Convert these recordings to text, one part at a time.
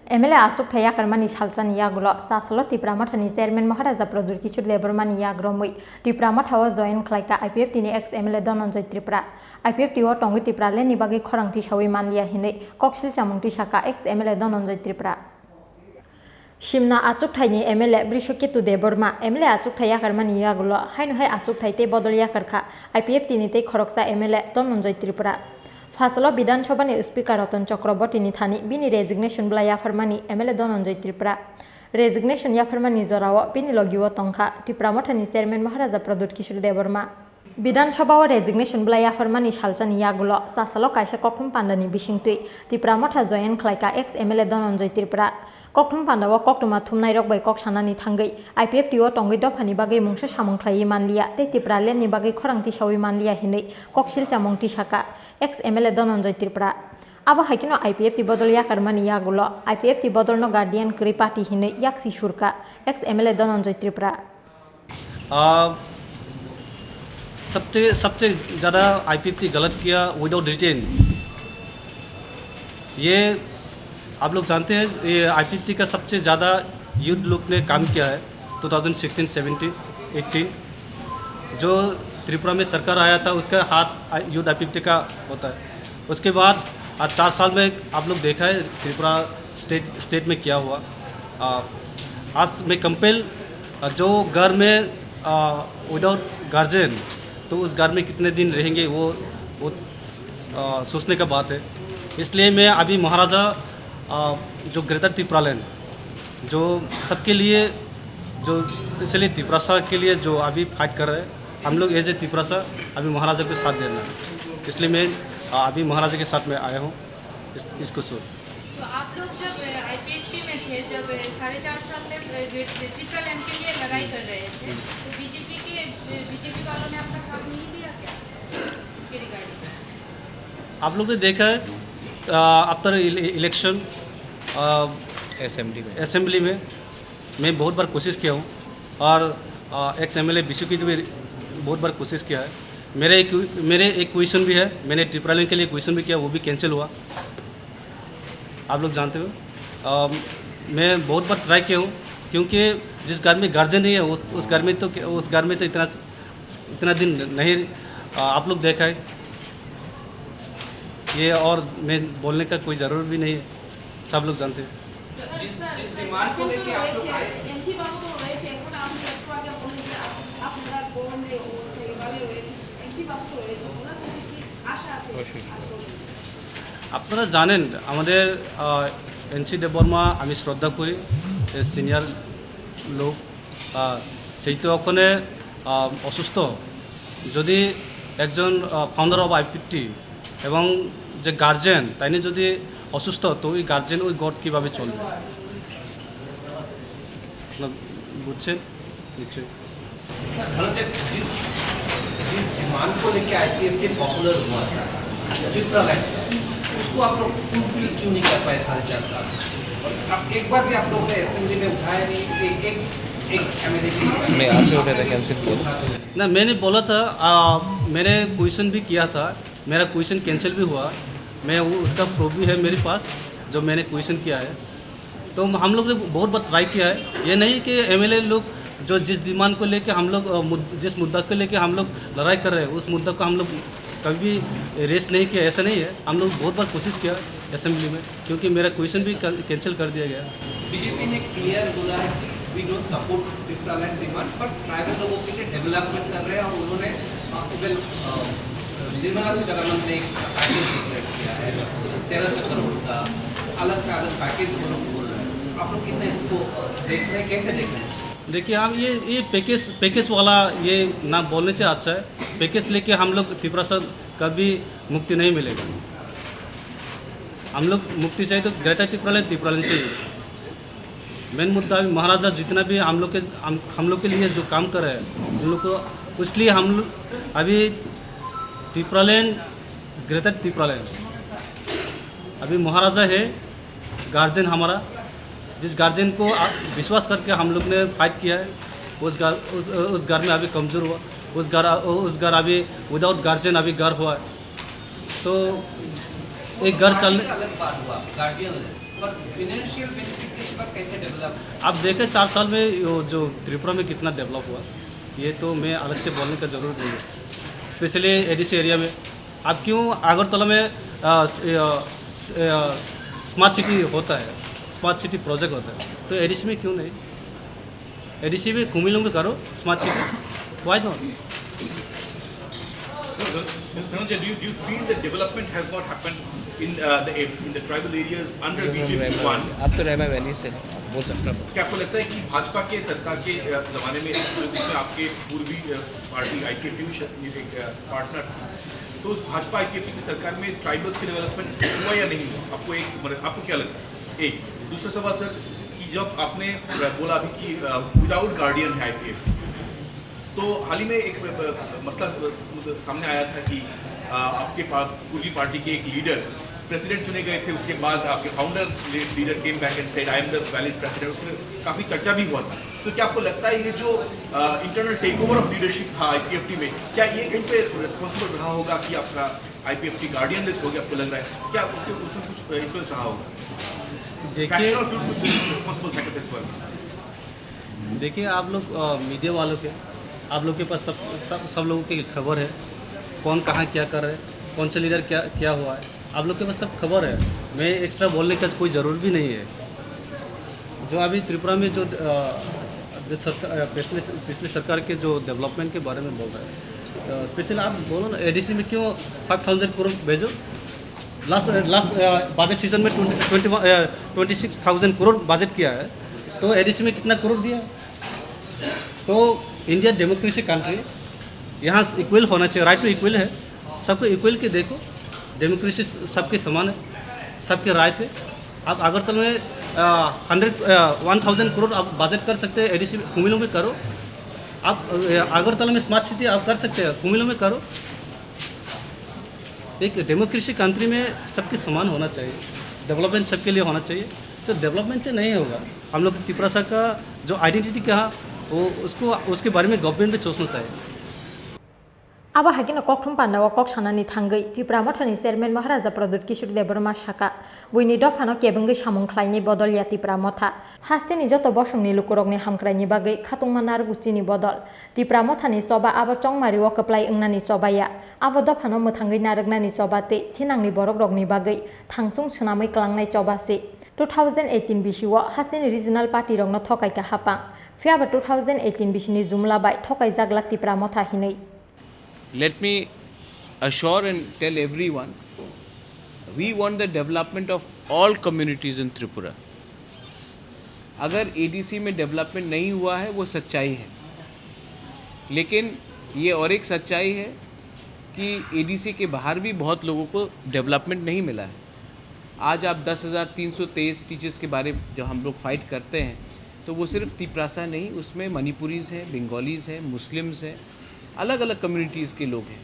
MLA Achuk Thaya Karmani Shalchan Yagulo, Sasolo Tipramatani Chairman Maharaja Pradur Kishur Lebermani Yagromui, Tipramathao Join Klaika, IPF Tini ex MLA Dononjoy Tripura, IPF Tio Tongi Tipra Leni Bagi Korangti Shawi Manlia Hine, Koksil Chamungti Shaka ex MLA Dononjoy Tripura. Shimna Achuk Thayni MLA Brishokitu Deborma, MLA Achuk Thaya Karmani Yagulo, Hainu Hai Achuk Thaite Bodolia Karka, IPF Tini Te Koroksa MLA Dononjoy Tripura. Fasalo Bidan Chobani Speaker Roton Chakraborty Nithani, Bini resignation Blaya Farmani, MLA Dononjoy Tripura. Resignation Yafarmani Zorawa, Bini Logiwa Tonka, Tipramotani Chairman Maharaja Pradur Kishur Deborma. Bidan Chobawa resignation Blaya Farmani Shalchan Yagulo, Sasalo Kaisha Kokum Pandani Bishingti, Tipramotha Joyan Klaika ex MLA Dononjoy Tripura. Koktum Pandawa Koktuma Tumnairok by Kokshanani Tangai, IPF Tio Tongi Dopani Bagay Mungsha Shamongklai Manlia, Te Tiprale Nibagay Korangti Shawi Manlia Hine, Kokshil Chamongti Shaka, ex MLA Dononjoy Tripura. Aba Hakino IPF Tibodolia Karmani Yagulo, IPF Tibodolno Guardian Kripati Hine, Yaksi Shurka, ex MLA Dononjoy Tripura. सबसे ज़्यादा IPF गलत किया without retain. ये आप लोग जानते हैं ये IPF का सबसे ज़्यादा यूथ लोग ने काम किया है 2016, 17, 18 जो त्रिपुरा में सरकार आया था उसका हाथ यूथ IPF का होता है। उसके बाद आज 4 साल में आप लोग देखा है त्रिपुरा स्टेट में क्या हुआ। आज में कंपेल जो घर में विदाउट गार्जियन तो उस घर में कितने दिन रहेंगे वो सोचने का बात है। इसलिए मैं अभी महाराजा जो ग्रेटर त्रिपुरालैंड जो सबके लिए जो स्पेशली त्रिपुरा के लिए जो अभी फाइट कर रहे हैं हम लोग एज ए त्रिपुरा अभी महाराजा के साथ देना है। इसलिए मैं अभी महाराजा के साथ में आया हूँ इसको सुन। तो आप लोग जब IPF में थे जब 4.5 साल तक त्रिपुरालैंड के लिए लड़ाई कर रहे थे तो बीजेपी वालों ने आपका साथ नहीं दिया क्या इसके रिगार्डिंग? आप लोग ने देखा है आफ्टर इलेक्शन असेंबली में मैं बहुत बार कोशिश किया हूँ और एक्स MLA विशु की भी बहुत बार कोशिश किया है। मेरे एक क्वेश्चन भी है, मैंने त्रिपुरालैंड के लिए क्वेश्चन भी किया, वो भी कैंसिल हुआ। आप लोग जानते हो मैं बहुत बार ट्राई किया हूँ क्योंकि जिस घर में गार्जियन नहीं है उस घर में तो इतना दिन नहीं आप लोग देखा है ये और मैं बोलने का कोई ज़रूरत भी नहीं है, सब लोग जानते हैं। जिस डिमांड को लेके आप लोग आए আপনারা জানেন আমাদের NC দেববর্মা আমি শ্রদ্ধা করি সিনিয়র লোক সেই তো ওখানে অসুস্থ যদি একজন ফাউন্ডার অফ IPF এবং যে গার্জেন তাই নিয়ে যদি অসুস্থ তো ওই গার্জেন ওই গড কীভাবে চলবে বুঝছেন নিশ্চয়ই। जिस डिमांड को लेके IPF पॉपुलर हुआ था त्रिपुरालैंड उसको आप लोग फुलफिल क्यों नहीं कर पाए 4.5 साल और अब एक बार भी आप लोगों ने असेंबली में उठाया नहीं एक MLA मैं आपसे उठा था कैंसिल किया ना मैंने बोला था मैंने क्वेश्चन भी किया था मेरा क्वेश्चन कैंसिल भी हुआ मैं वो उसका प्रूफ भी है मेरे पास जो मैंने क्वेश्चन किया है। तो हम लोग ने बहुत बार ट्राई किया है ये नहीं कि MLA लोग जो जिस डिमांड को लेके हम लोग जिस मुद्दा को लेके हम लोग लड़ाई कर रहे हैं उस मुद्दा को हम लोग कभी भी रेस नहीं किया, ऐसा नहीं है। हम लोग बहुत बार कोशिश किया असेंबली में क्योंकि मेरा क्वेश्चन भी कैंसिल कर दिया गया। बीजेपी ने क्लियर बोला है कि we don't support Tripuraland demand but tribal लोगों के लिए डेवलपमेंट कर रहे हैं और उन्होंने निर्मला सीतारमण ने एक पैकेज डिक्लेयर किया है 1300 करोड़ का अलग पैकेज बोल रहे हैं। आप लोग कितना इसको देख रहे हैं, कैसे देख रहे हैं? देखिए हम ये पैकेज वाला ये ना बोलने से अच्छा है। पैकेज लेके हम लोग त्रिपुरा से कभी मुक्ति नहीं मिलेगा। हम लोग मुक्ति चाहिए तो ग्रेटर त्रिपुरालैंड चाहिए। मेन मुद्दा महाराजा जितना भी हम लोग के लिए जो काम कर रहे हैं उन लोग को इसलिए हम लोग अभी त्रिपुरालैंड ग्रेटर त्रिपुरालैंड अभी महाराजा है गार्जियन हमारा जिस गार्जियन को विश्वास करके हम लोग ने फाइट किया है उस घर में अभी कमज़ोर हुआ उस घर अभी विदाउट गार्जियन अभी घर हुआ है तो एक घर चलने अलग बात हुआ गार्डियन पर फाइनेंशियल बेनिफिट के बाद कैसे डेवलप? आप देखें 4 साल में जो त्रिपुरा में कितना डेवलप हुआ, ये तो मैं अलग से बोलने का ज़रूरत नहीं है। स्पेशली एडीसी एरिया में आप क्यों अगरतला में स्मार्ट सिटी होता है, स्मार्ट सिटी प्रोजेक्ट होता है, तो एडीसी में क्यों नहीं? एडीसी में कुमिलों में करो smart city, why not? Dhananjay, do you feel that development has not happened in the tribal areas under BJP-1? आप तो रहमा वैली से हैं, आप बोल सकते हो। क्या आपको लगता है कि भाजपा के सरकार के ज़माने में जिसमें आपके पूर्वी पार्टी IPFT एक पार्टनर थी, तो उस भाजपा IPFT की सरकार में ट्राइबल्स के डेवलपमेंट हुआ या नहीं हुआ? आपको क्या लगता है? एक दूसरा सवाल सर, कि जब आपने बोला अभी कि विदाउट गार्डियन है IPFT, तो हाल ही में एक मसला सामने आया था कि आपके पूर्वी पार्टी के एक लीडर प्रेसिडेंट चुने गए थे, उसके बाद आपके founder leader came back and said I am the valid president, उसमें काफ़ी चर्चा भी हुआ था। तो क्या आपको लगता है ये जो internal takeover of leadership था IPFT में, क्या ये कहीं पे रिस्पॉन्सिबल रहा होगा कि आपका IPFT गार्डियन लिस्ट हो गया? आपको लग रहा है क्या उसमें कुछ इन्फ्लुएंस रहा होगा? देखिए आप लोग मीडिया वालों के, आप लोग के पास सब लोगों की खबर है, कौन कहाँ क्या कर रहे हैं, कौन सा लीडर क्या हुआ है, आप लोग के पास सब खबर है। मैं एक्स्ट्रा बोलने का कोई ज़रूरत भी नहीं है। जो अभी त्रिपुरा में जो सरकार पिछली सरकार के जो डेवलपमेंट के बारे में बोल रहे हैं, स्पेशली आप बोलो ना एडीसी में क्यों 5,000 करोड़ भेजो? लास्ट बजट सीजन में 26,000 करोड़ बजट किया है, तो एडीसी में कितना करोड़ दिया? तो इंडिया डेमोक्रेसी कंट्री, यहाँ इक्वल होना चाहिए, राइट टू इक्वल है, सबको इक्वल के देखो, डेमोक्रेसी सबके समान है, सबके राय थे। आप अगरतला में 1,000 करोड़ आप बजट कर सकते हैं, एडीसी कुमिलों में करो। आप अगरतला में स्मार्ट सिटी आप कर सकते हैं, कुमिलों में करो। एक डेमोक्रेसी कंट्री में सबके समान होना चाहिए, डेवलपमेंट सबके लिए होना चाहिए। तो डेवलपमेंट से नहीं होगा। हम लोग त्रिपुरा का जो आइडेंटिटी क्या वो उसके बारे में गवर्नमेंट भी सोचना चाहिए। अब हाकिन कौम पाना कौक सानी थांगई त्रिपुरा मठनी चेयरमैन महाराजा प्रदुत किशोर देबरमा साका बुईनी दफानो केबंगै सामुंख्लायनि बदलिया त्रिपुरा मथा हास्तेनि जत बसंनि लुकुरकनि हामख्रायनि बागै खातुंमानार गुचिनि बदल त्रिपुरा मथानि चबा आबो चंमारि वकप्लाय अंगनानि चबाया आबो दफानो मोथांगै नारगनानि चबाते थिनांनि बरक रगनि बागै थांसुं सोनामै क्लांनाय चबासे 2018 बिसिव हास्तेनि रिजनल पार्टी रंनो थकायका हापां फियाबो 2018 बिसिनि जुमलाबाय थकाय जागलाक त्रिपुरा मथा हिनै। Let me assure and tell everyone, we want the development of all communities in Tripura. अगर ADC में डेवलपमेंट नहीं हुआ है वो सच्चाई है, लेकिन ये और एक सच्चाई है कि ADC के बाहर भी बहुत लोगों को डेवलपमेंट नहीं मिला है। आज आप 10,323 टीचर्स के बारे में जब हम लोग फाइट करते हैं तो वो सिर्फ तिपरासा नहीं, उसमें मणिपुरीज़ हैं, बंगालीज़ हैं, मुस्लिम्स हैं, अलग अलग कम्युनिटीज़ के लोग हैं।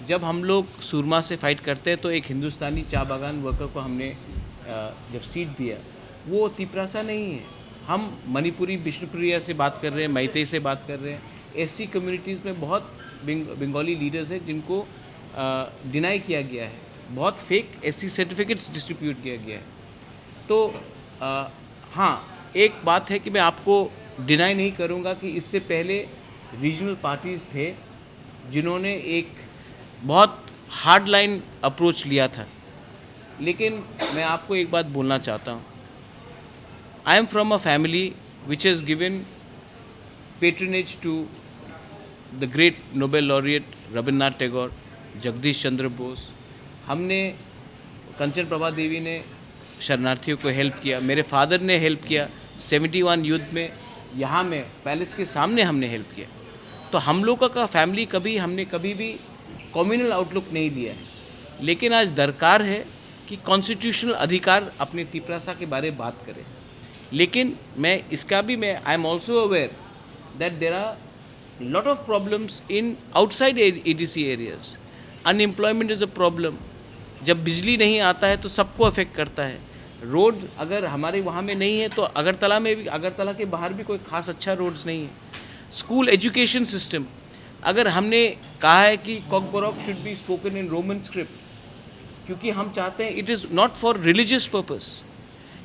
जब हम लोग सूरमा से फ़ाइट करते हैं तो एक हिंदुस्तानी चाय बागान वर्कर को हमने जब सीट दिया, वो तिपरासा नहीं है। हम मणिपुरी विष्णुप्रिया से बात कर रहे हैं, मैतेई से बात कर रहे हैं। एससी कम्युनिटीज़ में बहुत बंगाली लीडर्स हैं जिनको डिनाई किया गया है, बहुत फेक एससी सर्टिफिकेट्स डिस्ट्रीब्यूट किया गया है। तो हाँ, एक बात है कि मैं आपको डिनाई नहीं करूँगा कि इससे पहले रीजनल पार्टीज़ थे जिन्होंने एक बहुत हार्ड लाइन अप्रोच लिया था, लेकिन मैं आपको एक बात बोलना चाहता हूँ। I am from a family which has given patronage to the great Nobel laureate Rabindranath Tagore, Jagadish Chandra Bose. हमने कंचन प्रभा देवी ने शरणार्थियों को हेल्प किया, मेरे फादर ने हेल्प किया 71 युद्ध में, यहाँ में पैलेस के सामने हमने हेल्प किया। तो हम लोगों का फैमिली हमने कभी भी कम्युनल आउटलुक नहीं लिया है, लेकिन आज दरकार है कि कॉन्स्टिट्यूशनल अधिकार अपने तिपरासा के बारे में बात करें। लेकिन मैं इसका भी I am also aware that there are lot of problems in outside ADC areas. Unemployment is a problem. जब बिजली नहीं आता है तो सबको अफेक्ट करता है। रोड अगर हमारे वहाँ में नहीं है तो अगरतला में भी, अगरतला के बाहर भी कोई खास अच्छा रोड्स नहीं है। स्कूल एजुकेशन सिस्टम, अगर हमने कहा है कि Kokborok should be spoken in Roman script, क्योंकि हम चाहते हैं it is not for religious purpose,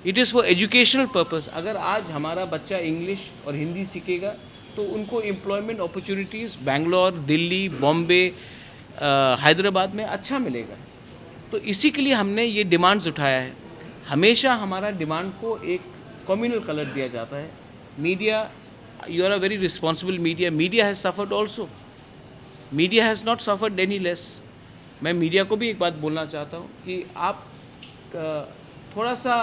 it is for educational purpose. अगर आज हमारा बच्चा इंग्लिश और हिंदी सीखेगा तो उनको एम्प्लॉयमेंट अपॉर्चुनिटीज़ बेंगलोर, दिल्ली, बॉम्बे, हैदराबाद में अच्छा मिलेगा। तो इसी के लिए हमने ये डिमांड्स उठाया है। हमेशा हमारा डिमांड को एक कम्युनल कलर दिया जाता है। Media, you are a very responsible media, media has suffered also, media has not suffered any less. मैं मीडिया को भी एक बात बोलना चाहता हूँ कि आप थोड़ा सा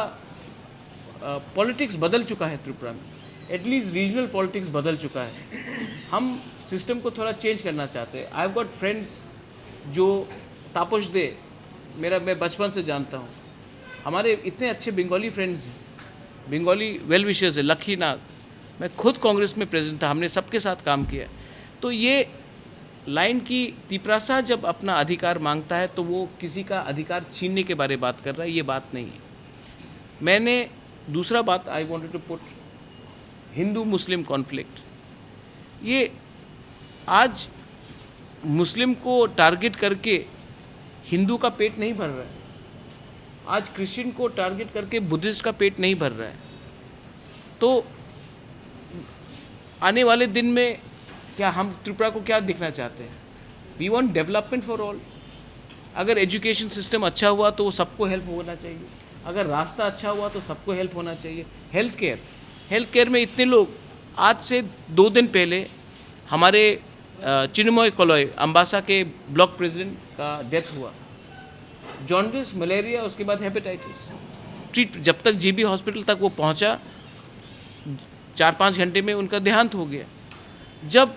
पॉलिटिक्स बदल चुका है त्रिपुरा में, एटलीस्ट रीजनल पॉलिटिक्स बदल चुका है। हम सिस्टम को थोड़ा चेंज करना चाहते हैं। आई हैव गॉट फ्रेंड्स जो तापस दे, मैं बचपन से जानता हूँ, हमारे इतने अच्छे बंगाली फ्रेंड्स हैं, बंगाली वेल विशर्स है, लखीनाथ, मैं खुद कांग्रेस में प्रेजेंट था, हमने सबके साथ काम किया। तो ये लाइन की तिपरासा जब अपना अधिकार मांगता है तो वो किसी का अधिकार छीनने के बारे में बात कर रहा है, ये बात नहीं है। मैंने दूसरा बात I wanted to put, Hindu Muslim conflict, ये आज मुस्लिम को टारगेट करके हिंदू का पेट नहीं भर रहा है, आज क्रिश्चियन को टारगेट करके बुद्धिस्ट का पेट नहीं भर रहा है। तो आने वाले दिन में क्या हम त्रिपुरा को क्या देखना चाहते हैं? We want development for all. अगर एजुकेशन सिस्टम अच्छा हुआ तो वो सबको हेल्प होना चाहिए, अगर रास्ता अच्छा हुआ तो सबको हेल्प होना चाहिए। हेल्थ केयर में इतने लोग, आज से 2 दिन पहले हमारे चिन्मय कोलॉय अम्बासा के ब्लॉक प्रेसिडेंट का डेथ हुआ, जॉन्डिस, मलेरिया, उसके बाद हेपेटाइटिस। जब तक जीबी हॉस्पिटल तक वो पहुंचा 4-5 घंटे में उनका देहांत हो गया। जब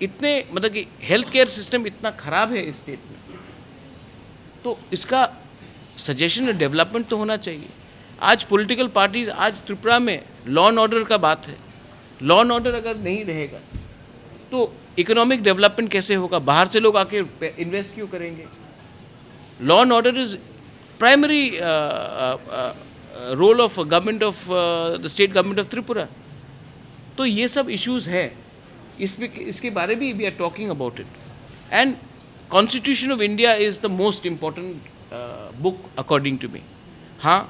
इतने मतलब कि हेल्थ केयर सिस्टम इतना ख़राब है इस स्टेट में, तो इसका सजेशन डेवलपमेंट तो होना चाहिए। आज पॉलिटिकल पार्टीज, आज त्रिपुरा में लॉ एंड ऑर्डर का बात है, लॉ एंड ऑर्डर अगर नहीं रहेगा तो इकोनॉमिक डेवलपमेंट कैसे होगा? बाहर से लोग आके इन्वेस्ट क्यों करेंगे? Law and order is primary role of government of the state government of Tripura. तो ये सब इश्यूज है, इसके बारे में we are talking about it. And constitution of India is the most important book according to me. हाँ,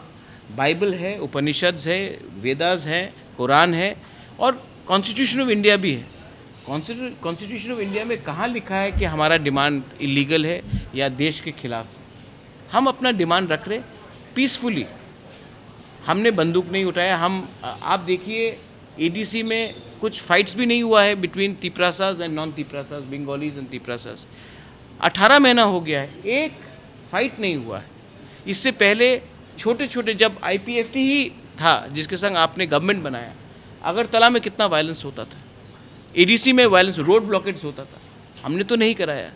Bible है, उपनिषद्स है, वेदास है, कुरान है, और कॉन्स्टिट्यूशन ऑफ इंडिया भी है। कॉन्स्टिट्यूशन ऑफ इंडिया में कहाँ लिखा है कि हमारा डिमांड इलीगल है या देश के खिलाफ? हम अपना डिमांड रख रहे पीसफुली, हमने बंदूक नहीं उठाया। हम आप देखिए एडीसी में कुछ फाइट्स भी नहीं हुआ है between Tiprasas and non Tiprasas, Bengalis and Tiprasas. 18 महीना हो गया है, एक फाइट नहीं हुआ है। इससे पहले छोटे छोटे जब आईपीएफटी ही था जिसके संग आपने गवर्नमेंट बनाया, अगरतला में कितना वायलेंस होता था, एडीसी में वायलेंस, रोड ब्लॉकेट्स होता था, हमने तो नहीं कराया।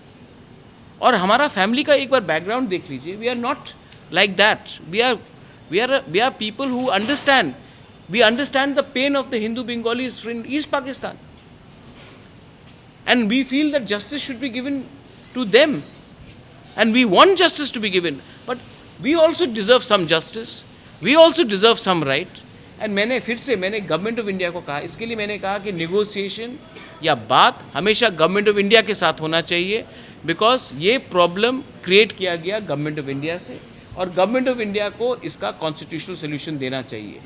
और हमारा फैमिली का एक बार बैकग्राउंड देख लीजिए, we are not like that. We are people who understand. We understand the pain of the Hindu Bengalis in East Pakistan. And we feel that justice should be given to them. And we want justice to be given. But we also deserve some justice. We also deserve some right. And मैंने government of India को कहा, इसके लिए मैंने कहा कि negotiation या बात हमेशा गवर्नमेंट ऑफ इंडिया के साथ होना चाहिए, बिकॉज ये प्रॉब्लम क्रिएट किया गया गवर्नमेंट ऑफ इंडिया से, और गवर्नमेंट ऑफ इंडिया को इसका कॉन्स्टिट्यूशनल सोल्यूशन देना चाहिए।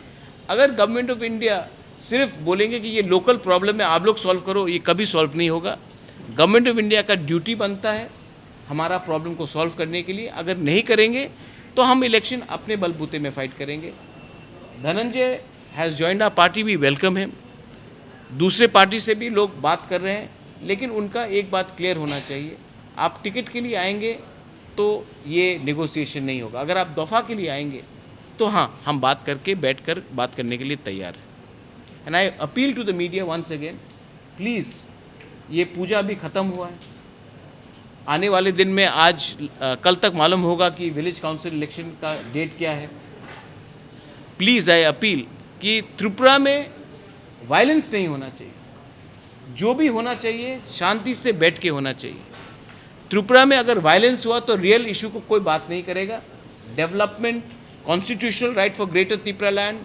अगर गवर्नमेंट ऑफ इंडिया सिर्फ बोलेंगे कि ये लोकल प्रॉब्लम है, आप लोग सॉल्व करो, ये कभी सॉल्व नहीं होगा। गवर्नमेंट ऑफ इंडिया का ड्यूटी बनता है हमारा प्रॉब्लम को सॉल्व करने के लिए। अगर नहीं करेंगे तो हम इलेक्शन अपने बलबूते में फाइट करेंगे। Dhananjay has joined our party, we welcome him. दूसरे पार्टी से भी लोग बात कर रहे हैं, लेकिन उनका एक बात क्लियर होना चाहिए, आप टिकट के लिए आएंगे तो ये नेगोशिएशन नहीं होगा। अगर आप दफ़ा के लिए आएंगे तो हाँ, हम बात करके बैठकर बात करने के लिए तैयार हैं। And I appeal to the media once again, please, ये पूजा भी ख़त्म हुआ है, आने वाले दिन में आज कल तक मालूम होगा कि विलेज काउंसिल इलेक्शन का डेट क्या है। प्लीज़ आई अपील कि त्रिपुरा में वायलेंस नहीं होना चाहिए, जो भी होना चाहिए शांति से बैठ के होना चाहिए। त्रिपुरा में अगर वायलेंस हुआ तो रियल इशू को कोई बात नहीं करेगा। Development, constitutional right for greater Tripura land,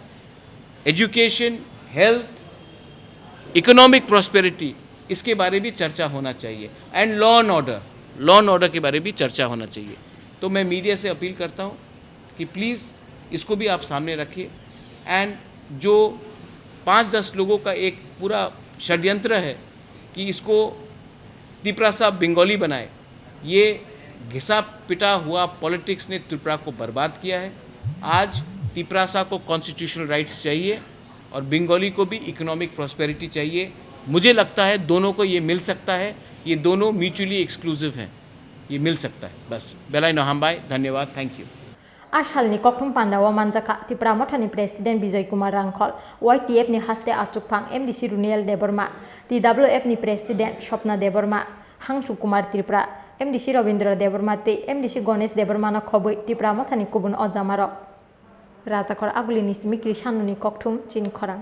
education, health, economic prosperity, इसके बारे में चर्चा होना चाहिए। एंड लॉ एंड ऑर्डर के बारे में भी चर्चा होना चाहिए। तो मैं मीडिया से अपील करता हूँ कि प्लीज़ इसको भी आप सामने रखिए। एंड जो 5-10 लोगों का एक पूरा षड्यंत्र है कि इसको त्रिपुरा बंगाली बनाए, ये घिसा पिटा हुआ पॉलिटिक्स ने त्रिपुरा को बर्बाद किया है। आज त्रिपुरा को कॉन्स्टिट्यूशनल राइट्स चाहिए और बंगाली को भी इकोनॉमिक प्रॉस्पेरिटी चाहिए। मुझे लगता है दोनों को ये मिल सकता है, ये दोनों म्यूचुअली एक्सक्लूसिव हैं, ये मिल सकता है। बस बेलाय नहामबाय, धन्यवाद, थैंक यू। आसालनि कक्टुम पान्डाव मानजाखा त्रिपुरा मथानि प्रेसिडेंट विजय कुमार रांखल, YTF नि हास्ते आचुकफां MDC रुनियल देबरमा, TWF नि प्रेसिडेंट स्वप्ना देबरमा, हांसु कुमार त्रिपुरा, MDC रविंद्र देबरमा ते MDC गणेश देबरमा खबै त्रिपुरा मथानि कुबुन अजामार राजाखर आगुलिनि सिमिक्रि सानुनि कक्टुम चिन खरां।